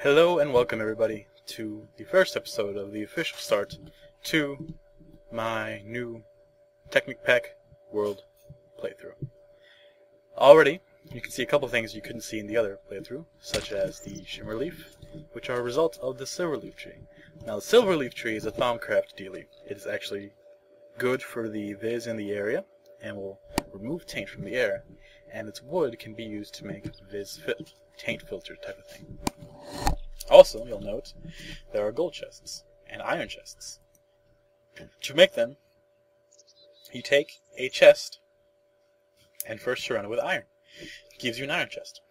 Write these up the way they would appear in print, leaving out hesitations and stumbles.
Hello and welcome everybody to the first episode of the official start to my new Technic Pack World playthrough. Already, you can see a couple things you couldn't see in the other playthrough, such as the Shimmer Leaf, which are a result of the Silver Leaf tree. Now the Silver Leaf tree is a Thaumcraft dealie. It is actually good for the Viz in the area and will remove taint from the air, and its wood can be used to make Viz taint filter type of thing. Also, you'll note, there are gold chests and iron chests. To make them, you take a chest and first surround it with iron. It gives you an iron chest.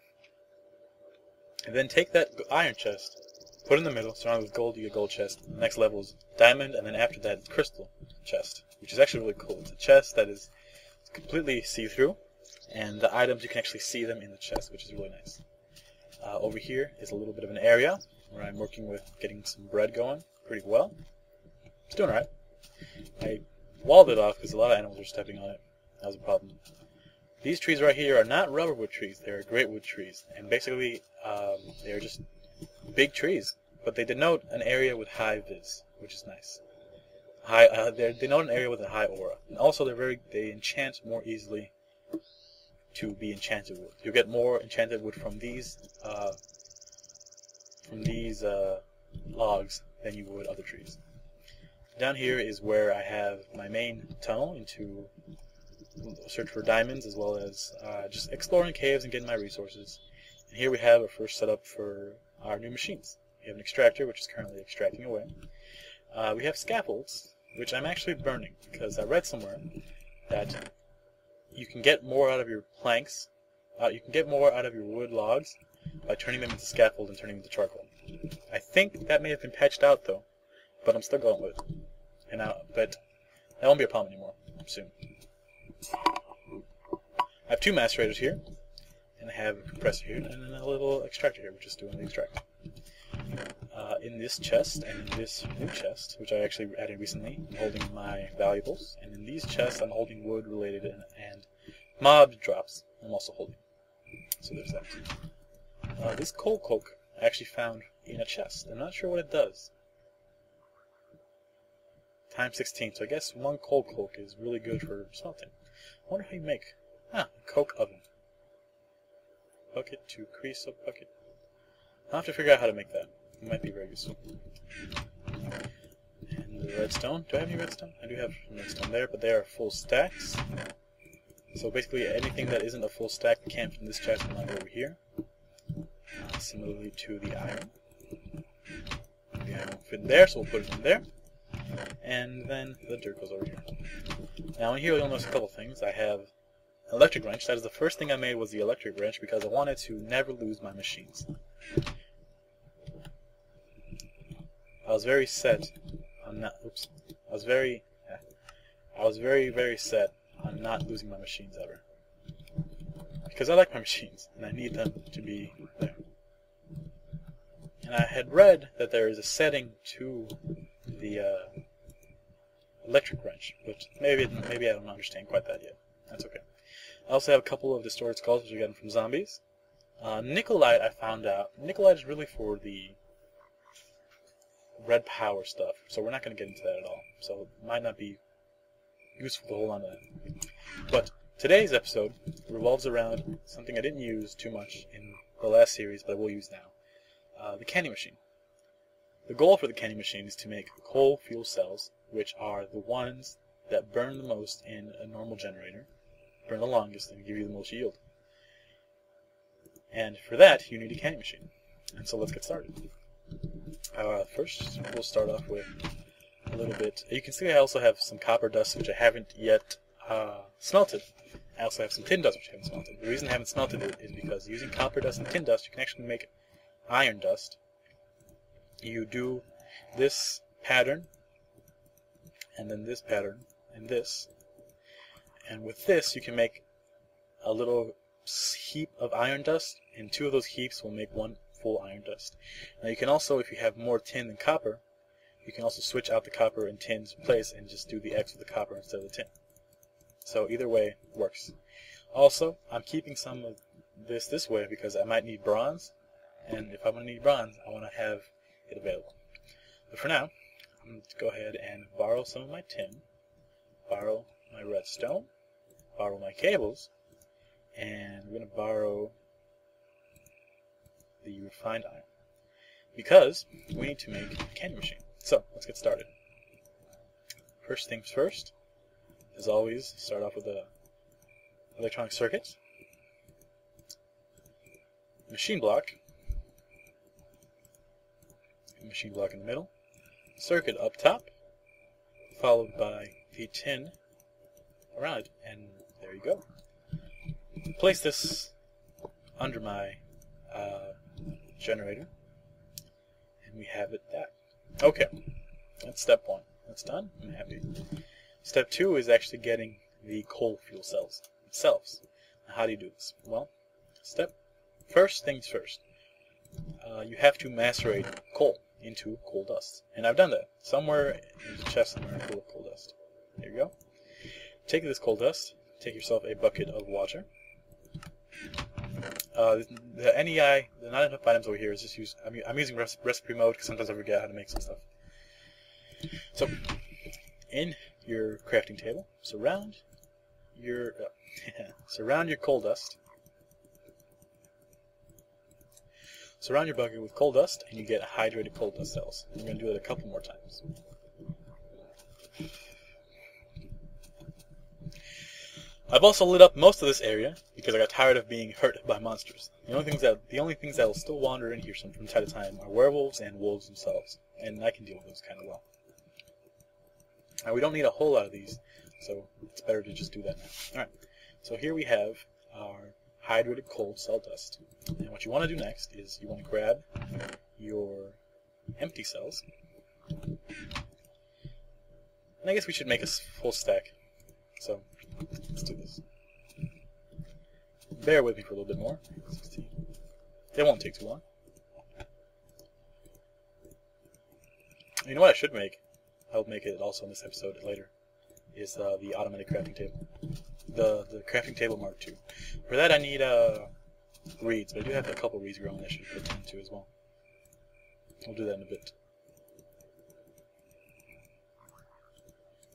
And then take that iron chest, put it in the middle, surround it with gold, you get a gold chest. The next level is diamond, and then after that, crystal chest, which is actually really cool. It's a chest that is completely see-through, and the items, you can actually see them in the chest, which is really nice. Over here is a little bit of an area where I'm working with getting some bread going pretty well. It's doing alright. I walled it off because a lot of animals are stepping on it. That was a problem. These trees right here are not rubberwood trees. They are greatwood trees. And basically, they are just big trees. But they denote an area with high viz, which is nice. They denote an area with a high aura. And also, they enchant more easily to be enchanted wood. You'll get more enchanted wood from these logs than you would other trees. Down here is where I have my main tunnel into search for diamonds, as well as just exploring caves and getting my resources. And here we have our first setup for our new machines. We have an extractor, which is currently extracting away. We have scaffolds, which I'm actually burning, because I read somewhere that you can get more out of your planks, you can get more out of your wood logs by turning them into scaffold and turning them into charcoal. I think that may have been patched out though, but I'm still going with it. But that won't be a problem anymore soon. I have two macerators here, and I have a compressor here, and then a little extractor here, which is doing the extract. In this chest and in this new chest, which I actually added recently, I'm holding my valuables, and in these chests I'm holding wood related and mob drops I'm also holding. So there's that. This coal cloak I actually found in a chest. I'm not sure what it does. Times 16, so I guess one coal cloak is really good for smelting. I wonder how you make a coke oven. Bucket to crease a bucket. I'll have to figure out how to make that. It might be very useful. And the redstone. Do I have any redstone? I do have some redstone there, but they are full stacks. So basically anything that isn't a full stack can't fit in this chest will not go over here. Similarly to the iron. The iron won't fit in there, so we'll put it in there. And then the dirt goes over here. Now in here you'll notice a couple things. I have an electric wrench. That is the first thing I made, was the electric wrench, because I wanted to never lose my machines. I was very set on not. Oops. I was very set on not losing my machines ever, because I like my machines and I need them to be there. And I had read that there is a setting to the electric wrench, but maybe I don't understand quite that yet. That's okay. I also have a couple of distorted skulls, which we got from zombies. Nickelite, I found out. Nickelite is really for the red power stuff, so we're not going to get into that at all. So it might not be useful to hold on to that. But today's episode revolves around something I didn't use too much in the last series, but I will use now. The candy machine. The goal for the candy machine is to make coal fuel cells, which are the ones that burn the most in a normal generator, burn the longest, and give you the most yield. And for that, you need a candy machine. And so let's get started. First, we'll start off with a little bit. You can see I also have some copper dust, which I haven't yet smelted. I also have some tin dust, which I haven't smelted. The reason I haven't smelted it is because using copper dust and tin dust, you can actually make iron dust. You do this pattern, and then this pattern, and this. And with this, you can make a little heap of iron dust, and two of those heaps will make one full iron dust. Now you can also, if you have more tin than copper, you can also switch out the copper and tin's place and just do the X with the copper instead of the tin. So either way works. Also, I'm keeping some of this way because I might need bronze, and if I'm going to need bronze, I want to have it available. But for now, I'm going to go ahead and borrow some of my tin, borrow my redstone, borrow my cables, and we're going to borrow the refined iron, because we need to make a candy machine. So, let's get started. First things first, as always, start off with the electronic circuit, machine block in the middle, circuit up top, followed by the tin around it, and there you go. Place this under my generator, and we have it that. Okay, that's step one. That's done. I'm happy. Step two is actually getting the coal fuel cells themselves. Now, how do you do this? Well, first things first. You have to macerate coal into coal dust, and I've done that. Somewhere in the chest somewhere full of coal dust. There you go. Take this coal dust. Take yourself a bucket of water. The NEI, the not enough items over here is just I'm using recipe mode because sometimes I forget how to make some stuff. So, in your crafting table, surround your coal dust. Surround your bucket with coal dust, and you get hydrated coal dust cells. And we're going to do it a couple more times. I've also lit up most of this area because I got tired of being hurt by monsters. The only things that will still wander in here from time to time are werewolves and wolves themselves, and I can deal with those kind of well. Now, we don't need a whole lot of these, so it's better to just do that now. Alright, so here we have our hydrated coal cell dust. And what you want to do next is you want to grab your empty cells. And I guess we should make a full stack. So, let's do this. Bear with me for a little bit more. 16. It won't take too long. You know what I should make? I'll make it also in this episode later. Is the automatic crafting table. The crafting table Mark II. For that I need reeds, but I do have a couple reeds growing that I should put into as well. We'll do that in a bit.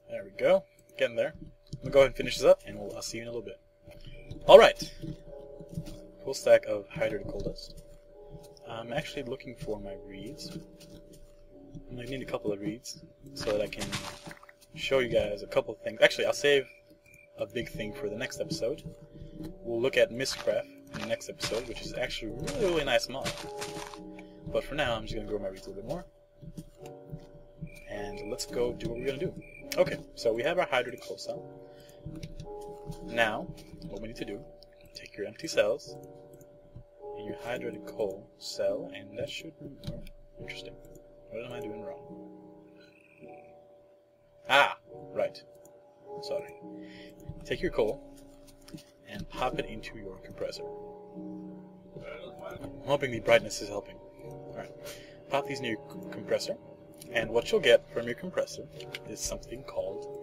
There we go. Getting there. I'm going to go ahead and finish this up, and I'll see you in a little bit. Alright. Full stack of hydrated coal dust. I'm actually looking for my reeds. I'm going to need a couple of reeds so that I can show you guys a couple of things. Actually, I'll save a big thing for the next episode. We'll look at Mistcraft in the next episode, which is actually a really nice mod. But for now, I'm just going to grow my reeds a little bit more. And let's go do what we're going to do. Okay, so we have our hydrated coal cell. Now, what we need to do, take your empty cells and your hydrated coal cell, and that should be interesting. What am I doing wrong? Ah, right. Sorry. Take your coal and pop it into your compressor. I'm hoping the brightness is helping. Alright. Pop these in your compressor, and what you'll get from your compressor is something called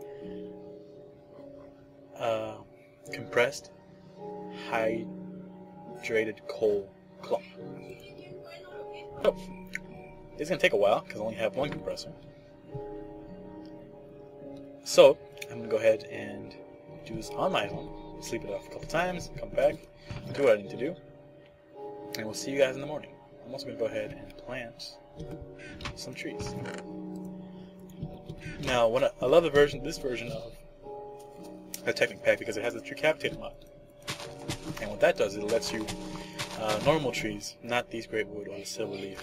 compressed hydrated coal clump. Oh, it's going to take a while because I only have one compressor. So, I'm going to go ahead and do this on my own, sleep it off a couple times, come back, do what I need to do, and we'll see you guys in the morning. I'm also going to go ahead and plant some trees. Now, I love this version of the Technic Pack because it has a tree capitator mod. And what that does, it lets you, normal trees, not these great wood or the silver leaf,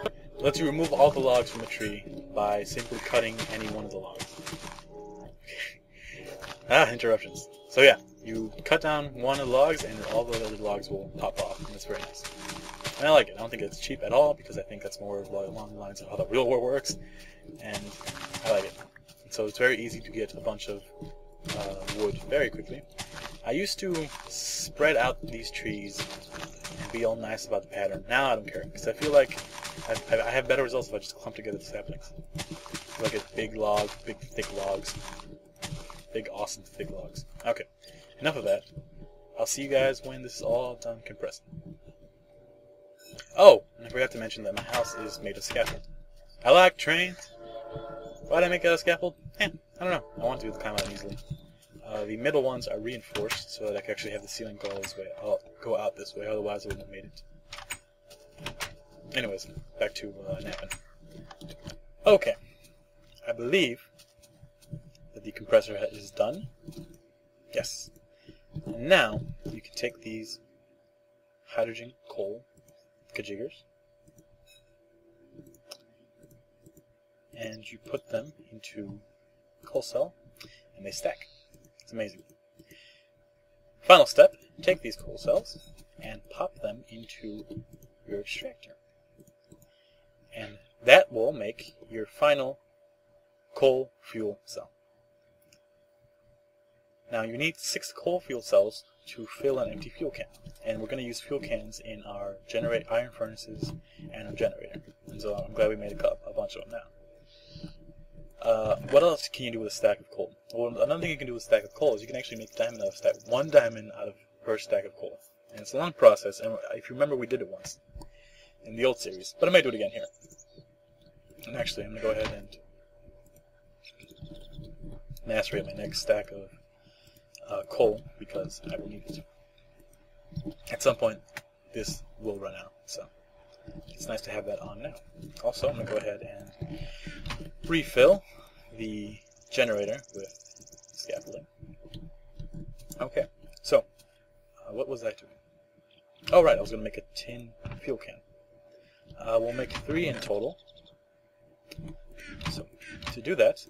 it lets you remove all the logs from a tree by simply cutting any one of the logs. Interruptions. So yeah, you cut down one of the logs and all the other logs will pop off, and that's very nice. And I like it. I don't think it's cheap at all because I think that's more along the lines of how the real world works, and I like it. And so it's very easy to get a bunch of wood very quickly. I used to spread out these trees and be all nice about the pattern. Now I don't care because I feel like I have better results if I just clump together the saplings. Look at big logs, big thick logs, big awesome thick logs. Okay, enough of that. I'll see you guys when this is all done compressing. Oh, and I forgot to mention that my house is made of scaffold. I like trains. Why did I make it out of scaffold? I don't know. I want to climb out easily. The middle ones are reinforced so that I can actually have the ceiling go this way. I'll go out this way, otherwise I wouldn't have made it. Anyways, back to napping. Okay, I believe that the compressor is done. Yes. And now you can take these hydrogen coal kajiggers and you put them into a coal cell and they stack. It's amazing. Final step, take these coal cells and pop them into your extractor. And that will make your final coal fuel cell. Now you need 6 coal fuel cells to fill an empty fuel can. And we're going to use fuel cans in our iron furnaces and our generator. And so I'm glad we made a bunch of them now. What else can you do with a stack of coal? Well, another thing you can do with a stack of coal is you can actually make diamond out of stack. 1 diamond out of per stack of coal. And it's a long process, and if you remember, we did it once in the old series. But I may do it again here. And actually, I'm going to go ahead and macerate my next stack of coal because I will need it. At some point, this will run out, so it's nice to have that on now. Also, I'm going to go ahead and refill the generator with scaffolding. Okay, so what was I doing? Oh, right, I was going to make a tin fuel can. We'll make 3 in total. So, to do that,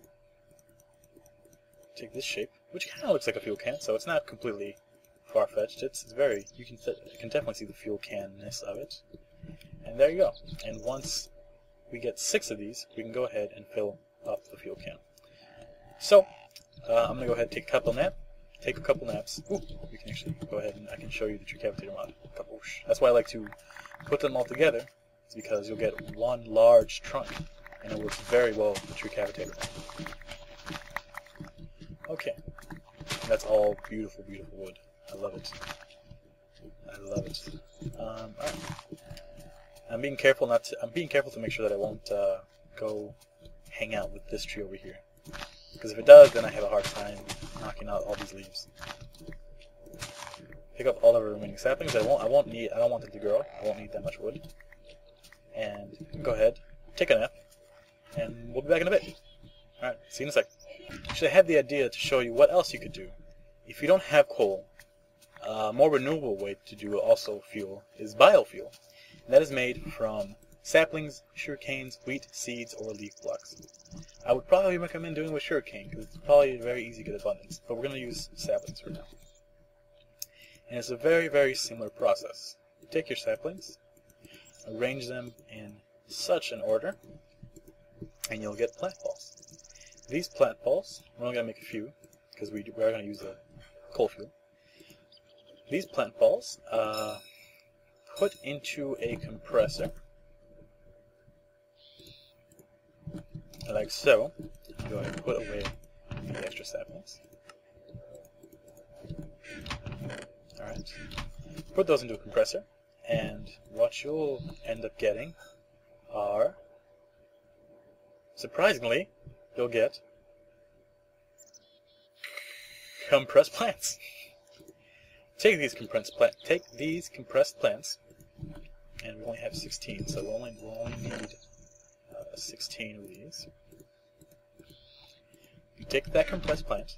take this shape, which kind of looks like a fuel can, so it's not completely far-fetched. It's very, you can definitely see the fuel can-ness of it. And there you go. And once we get 6 of these, we can go ahead and fill up the fuel can. So, I'm going to go ahead and take a couple naps. Ooh, we can actually go ahead and I can show you the tree cavitator mod. That's why I like to put them all together. It's because you'll get one large trunk, and it works very well with the tree cavitator. Okay, that's all beautiful, beautiful wood. I love it. I love it. Alright. I'm being careful to make sure that I won't go hang out with this tree over here. Because if it does, then I have a hard time knocking out all these leaves. Pick up all the remaining saplings. I don't want them to grow. I won't need that much wood. And go ahead, take a nap, and we'll be back in a bit. Alright, see you in a sec. Actually, I had the idea to show you what else you could do. If you don't have coal, a more renewable way to do also fuel is biofuel. And that is made from saplings, sugarcanes, wheat, seeds, or leaf blocks. I would probably recommend doing it with sugarcane because it's probably very easy to get abundance, but we're going to use saplings for now. And it's a very, very similar process. You take your saplings, arrange them in such an order, and you'll get plant balls. These plant balls, we're only going to make a few because we are going to use the coal fuel. These plant balls, put into a compressor, like so. Go ahead and put away the extra saplings. Alright. Put those into a compressor, and what you'll end up getting are, surprisingly, you'll get compressed plants. Take these compressed plants, and we only have 16, so we'll only need 16 of these. You take that compressed plant,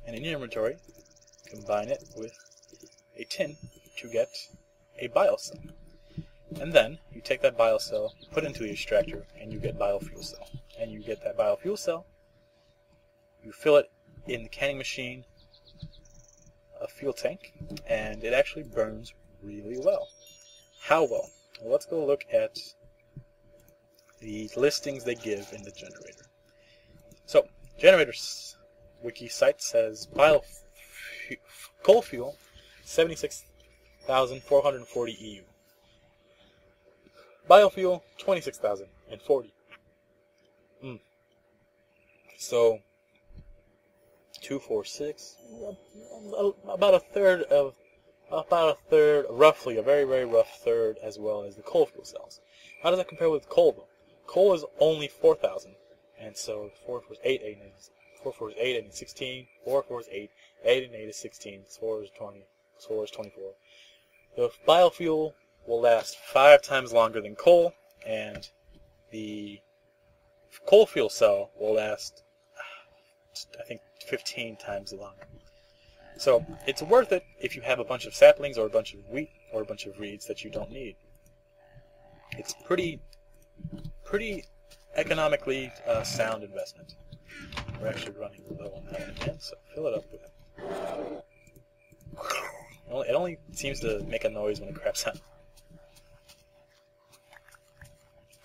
and in your inventory, combine it with a tin to get a biocell. And then you take that biocell, put it into the extractor, and you get biofuel cell. And you get that biofuel cell, you fill it in the canning machine, a fuel tank, and it actually burns really well. How well? Well, let's go look at the listings they give in the generator. So, generator's wiki site says coal fuel 76,440 EU. Biofuel 26,040. So 246, about a third of about a third, roughly a very, very rough third, as well as the coal fuel cells. How does that compare with coal, though? Coal is only 4,000, and so 4 4 is 8, 8 is 4 4 is 8, 8 is 16, 4 4 is 8, 8 and 8 is 16, 4 is 20, 4 is 24. The biofuel will last 5 times longer than coal, and the coal fuel cell will last, I think, 15 times longer. So it's worth it if you have a bunch of saplings or a bunch of wheat or a bunch of reeds that you don't need. It's pretty economically sound investment. We're actually running low on that one again, so fill it up with it. It only seems to make a noise when it craps out.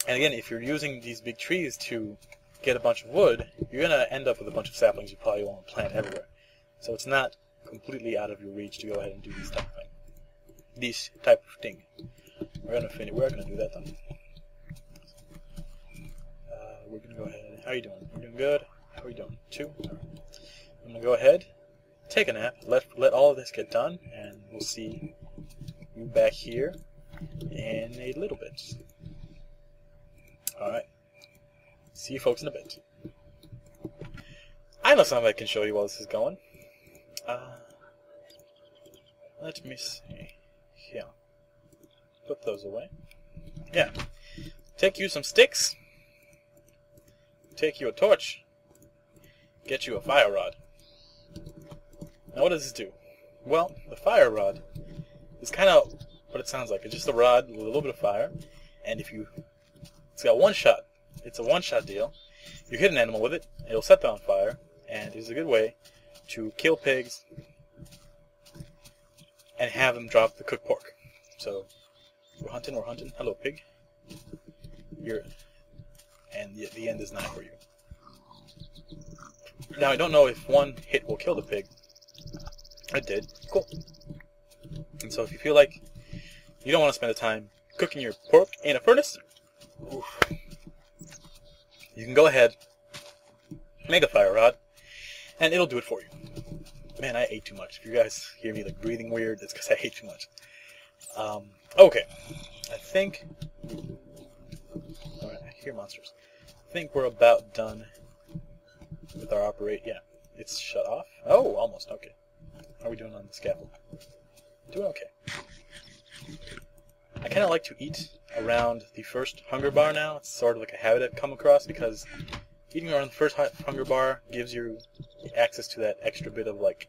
And again, if you're using these big trees to get a bunch of wood, you're going to end up with a bunch of saplings you probably won't plant everywhere. So it's not completely out of your reach to go ahead and do this type of thing. This type of thing. We're going to do that then. We're going to go ahead. How are you doing? You're doing good? How are you doing? 2? All right. I'm going to go ahead, take a nap, let all of this get done, and we'll see you back here in a little bit. Alright. See you folks in a bit. I know something I can show you while this is going. Let me see. Yeah. Put those away. Yeah. Take you some sticks. Take you a torch. Get you a fire rod. Now what does this do? Well, the fire rod is kind of what it sounds like. It's just a rod with a little bit of fire, and it's got one shot. It's a one-shot deal. You hit an animal with it, it'll set them on fire, and it's a good way to kill pigs and have them drop the cooked pork. So we're hunting. Hello, pig. And the end is not for you. Now I don't know if one hit will kill the pig. It did. Cool. And so if you feel like you don't want to spend the time cooking your pork in a furnace, you can go ahead, make a fire rod, and it'll do it for you. Man, I ate too much. If you guys hear me like breathing weird, it's because I ate too much. Okay. I think... Alright, I hear monsters. I think we're about done with our operate. Yeah, it's shut off. Oh, almost. Okay. How are we doing on the scaffold? Doing okay. I kind of like to eat around the first hunger bar now. It's sort of like a habit I've come across, because eating around the first hunger bar gives you access to that extra bit of like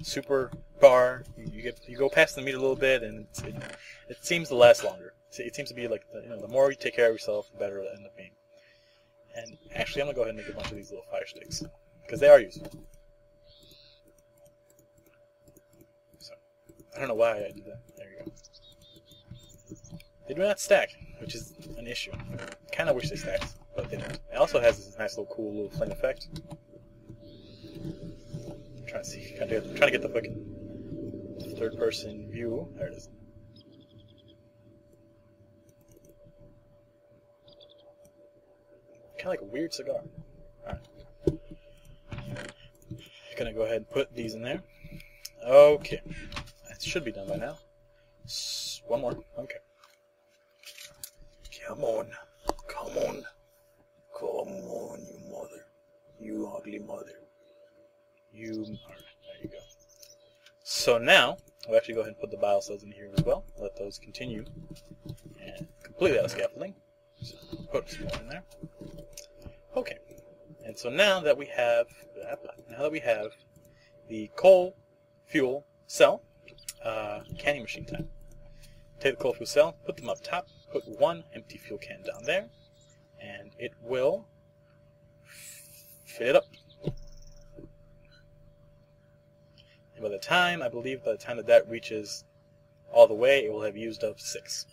super bar. You go past the meat a little bit, and it seems to last longer. It seems to be like the more you take care of yourself, the better it'll end up being. And actually, I'm gonna go ahead and make a bunch of these little fire sticks because they are useful. So I don't know why I did that. There you go. They do not stack, which is an issue. Kind of wish they stacked, but they don't. It also has this nice little cool little flame effect. I'm trying to see, trying to get the fucking third-person view. There it is. Kind of like a weird cigar. Alright. Gonna go ahead and put these in there. Okay. It should be done by now. One more. Okay. Come on. Come on. Come on, you mother. You ugly mother. Alright, there you go. So now, I'll actually go ahead and put the bile cells in here as well. Let those continue. And completely out of scaffolding. So put some more in there. Okay. And so now that we have the coal fuel cell, canning machine time. Take the coal fuel cell, put them up top, put one empty fuel can down there, and it will fill it up. And by the time that reaches all the way, it will have used up 6.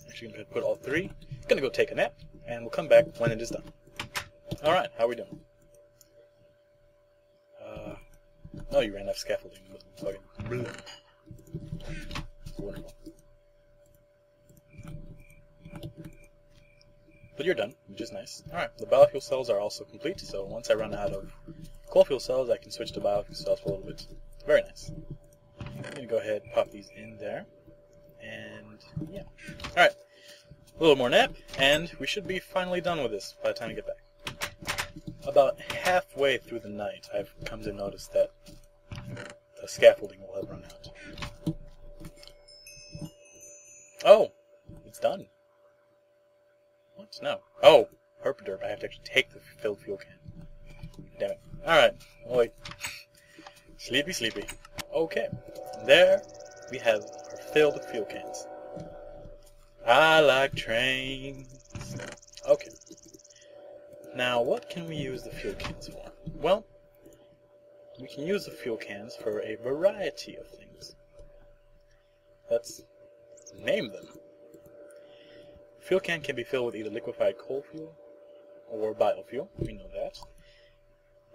Actually, I'm going to put all 3. I'm going to go take a nap, and we'll come back when it is done. Alright, how are we doing? Oh, you ran out of scaffolding. Wonderful. But you're done, which is nice. Alright, the biofuel cells are also complete, so once I run out of coal fuel cells, I can switch to biofuel cells for a little bit. Very nice. I'm going to go ahead and pop these in there. And yeah. Alright. A little more nap, and we should be finally done with this by the time we get back. About halfway through the night, I've come to notice that the scaffolding will have run out. Oh! It's done. What? No. Oh! Herpaderp. I have to actually take the filled fuel can. Damn it. Alright. Oh, wait. Sleepy, sleepy. Okay. There we have our filled fuel cans. I like trains. Okay. Now, what can we use the fuel cans for? Well, we can use the fuel cans for a variety of things. Let's name them. Fuel can be filled with either liquefied coal fuel or biofuel. We know that.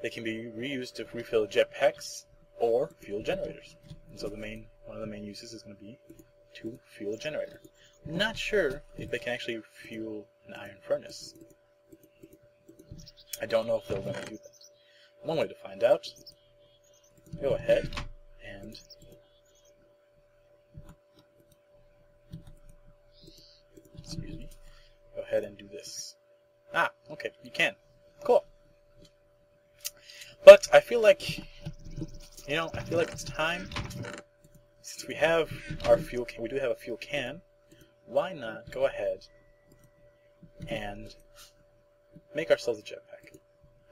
They can be reused to refill jetpacks or fuel generators. And so one of the main uses is going to be to fuel a generator. I'm not sure if they can actually fuel an iron furnace. I don't know if they'll let me do that. One way to find out, go ahead and go ahead and do this. Ah, okay, you can. Cool. But I feel like, it's time, since we have our fuel can, we do have a fuel can, why not go ahead and make ourselves a jetpack?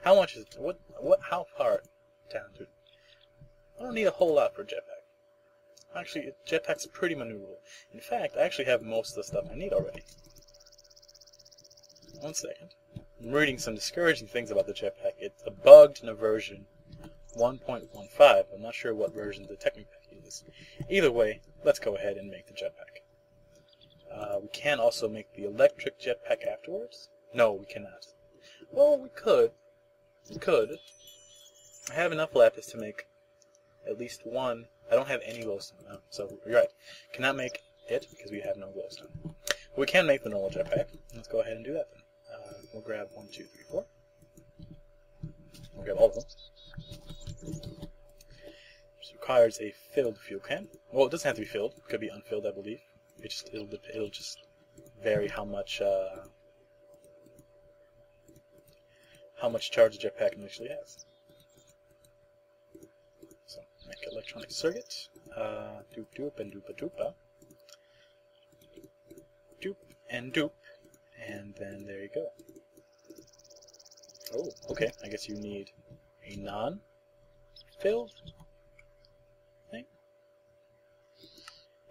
How much is it? How far down to it? I don't need a whole lot for a jetpack. Actually, a jetpack's pretty maneuverable. In fact, I actually have most of the stuff I need already. One second. I'm reading some discouraging things about the jetpack. It's a bugged in a version 1.15. I'm not sure what version the Technic Pack uses. Either way, let's go ahead and make the jetpack. We can also make the electric jetpack afterwards. No, we cannot. Well, we could. We could. I have enough lapis to make at least one. I don't have any glowstone, so you're right. Cannot make it because we have no glowstone. But we can make the normal jetpack. Let's go ahead and do that then. We'll grab 1, 2, 3, 4. We'll grab all of them. This requires a filled fuel can. Well, it doesn't have to be filled. It could be unfilled, I believe. It'll just vary how much charge the jetpack actually has. So make electronic circuit. Doop doop and doopa doopa. Doop and doop. And then there you go. Oh, okay. I guess you need a non-filled thing.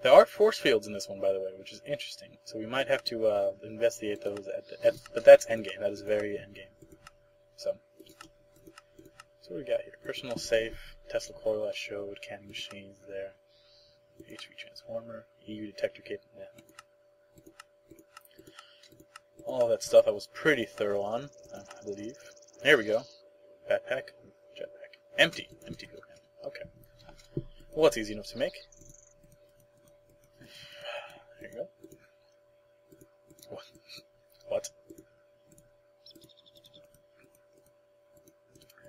There are force fields in this one, by the way, which is interesting. So we might have to investigate those but that's endgame. That is very endgame. So what do we got here? Personal safe, Tesla coil I showed, canning machines there, HV transformer, EU detector cable. Yeah. All that stuff I was pretty thorough on, I believe. There we go. Backpack, jetpack. Empty fuel can. Okay. Well, that's easy enough to make. There you go. What?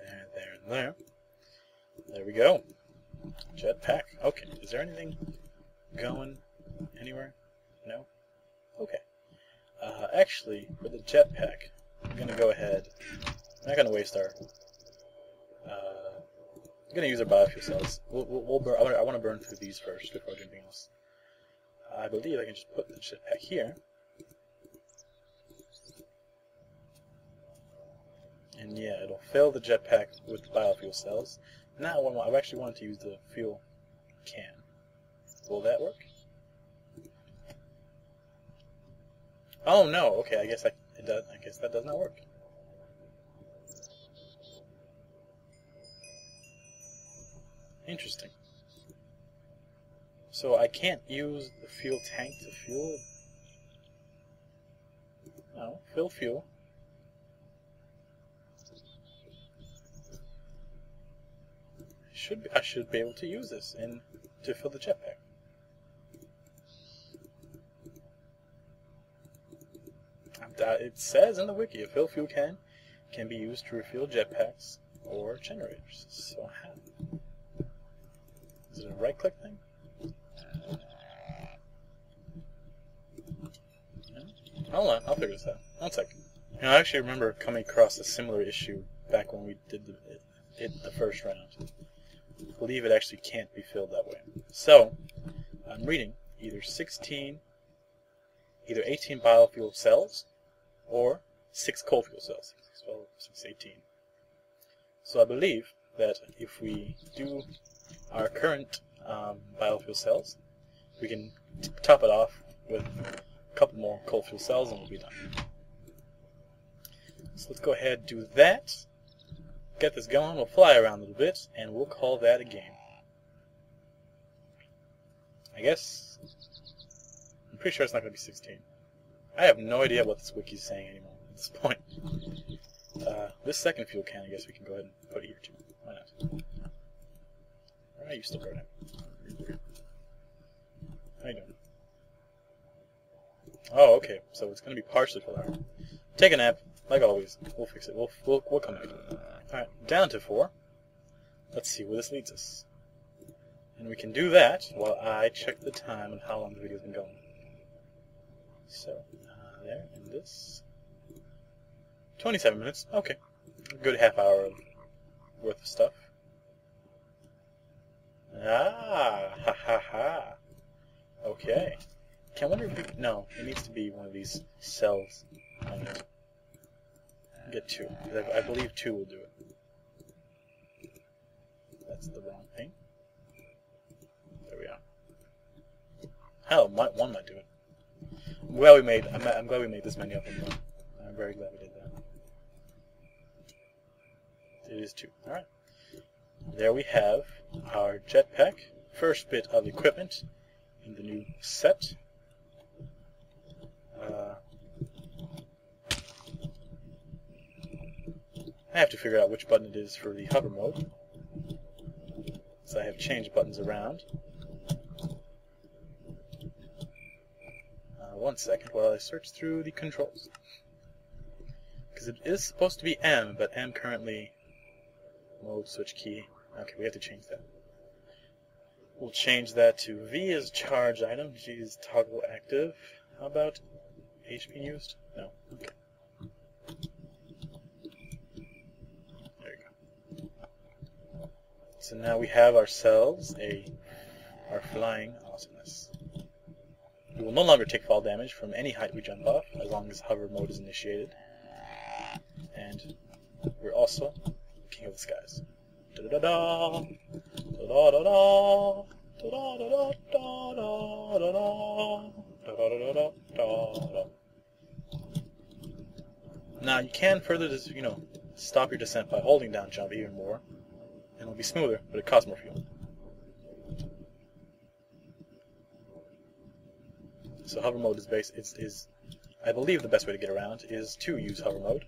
And there and there. There we go. Jetpack. Okay. Is there anything going anywhere? No? Okay. Actually, for the jetpack, I'm going to go ahead. I'm not going to waste our... I'm going to use our biofuel cells. We'll burn, I want to burn through these first before I do anything else. I believe I can just put the jetpack here. And yeah, it'll fill the jetpack with the biofuel cells. Now I actually wanted to use the fuel can. Will that work? Oh no, okay, I guess it does. I guess that does not work. Interesting. So I can't use the fuel tank to fuel. No, fill fuel. I should be able to use this to fill the jetpack. It says in the wiki, a fill fuel can be used to refuel jetpacks or generators. So how? Is it a right-click thing? Hold on, I'll figure this out. One second. I actually remember coming across a similar issue back when we did the first round. I believe it actually can't be filled that way. So, I'm reading either 18 biofuel cells or 6 coal fuel cells. 6, 12, 6, 18. So I believe that if we do our current biofuel cells, we can top it off with a couple more coal fuel cells and we'll be done. So let's go ahead and do that. Get this going. We'll fly around a little bit and we'll call that a game. I guess I'm pretty sure it's not going to be 16. I have no idea what this wiki is saying anymore at this point. This second fuel can, I guess we can go ahead and put here too. Why not? Alright, you still go now. How you doing? Oh, okay. So it's going to be partially full hour. Take a nap, like always. We'll fix it. We'll come back to it. Alright, down to 4. Let's see where this leads us. And we can do that while I check the time and how long the video's been going. So, there, and this. 27 minutes. Okay. A good half hour worth of stuff. Ah, ha ha ha. Okay. Can I wonder if we... No, it needs to be one of these cells on it. Get 2. I believe 2 will do it. That's the wrong thing. There we are. Hell, 1 might do it. I'm glad we made this many of them. I'm very glad we did that. It is 2. Alright. There we have our jetpack. First bit of equipment in the new set. I have to figure out which button it is for the hover mode. So I have changed buttons around. One second while I search through the controls. Because it is supposed to be M, but M currently... Mode switch key. Okay, we have to change that. We'll change that to V as charge item, G is toggle active. How about H being used? No. Okay. There you go. So now we have ourselves our flying awesomeness. We will no longer take fall damage from any height we jump off, as long as hover mode is initiated. And we're also king of the skies. Da-da-da-da! Da-da-da-da! Da-da-da-da-da-da-da-da! Da-da-da-da-da-da-da! Now you can further just, stop your descent by holding down jump even more, and it'll be smoother, but it costs more fuel. So hover mode is I believe the best way to get around is to use hover mode.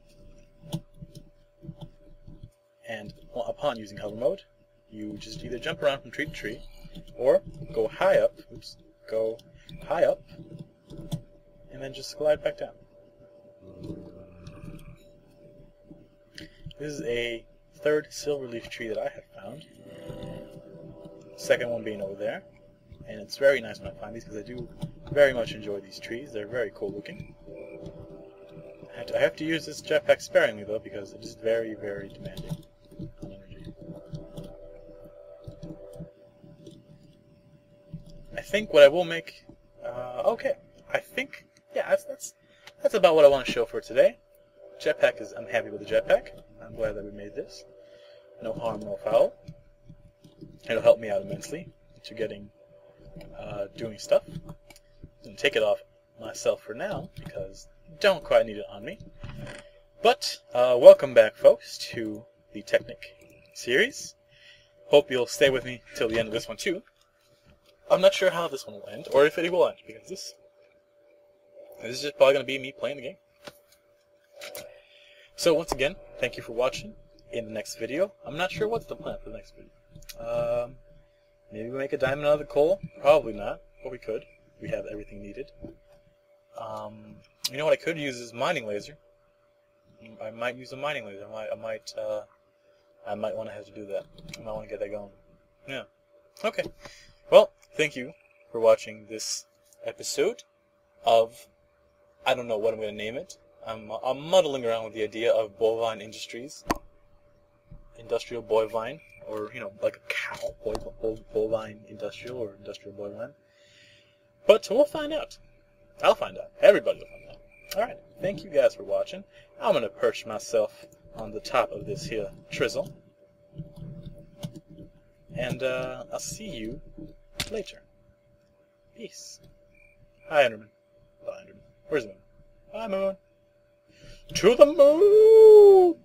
And upon using hover mode, you just either jump around from tree to tree, or go high up, and then just glide back down. This is a 3rd silverleaf tree that I have found. Second one being over there. And it's very nice when I find these because I do very much enjoy these trees. They're very cool looking. I have to use this jetpack sparingly though because it is very, very demanding on energy. I think what I will make... okay. I think... Yeah, that's about what I want to show for today. Jetpack is... I'm happy with the jetpack. I'm glad that we made this. No harm, no foul. It'll help me out immensely to getting... doing stuff. I'm take it off myself for now because I don't quite need it on me. But welcome back, folks, to the Technic series. Hope you'll stay with me till the end of this one too. I'm not sure how this one will end, or if it will end, because this is just probably going to be me playing the game. So once again, thank you for watching. In the next video, I'm not sure what's the plan for the next video. Maybe we make a diamond out of the coal? Probably not, but we could. We have everything needed. You know what I could use is mining laser. I might use a mining laser. I might want to have to do that. I might want to get that going. Yeah. Okay. Well, thank you for watching this episode of, I don't know what I'm going to name it. I'm muddling around with the idea of Bovine Industries. Industrial bovine, or, like a cow. Bovine industrial, or industrial bovine. But we'll find out. I'll find out. Everybody will find out. Alright, thank you guys for watching. I'm going to perch myself on the top of this here trizzle. And I'll see you later. Peace. Hi, Enderman. Bye, Enderman. Where's the moon? Bye, moon. To the moon!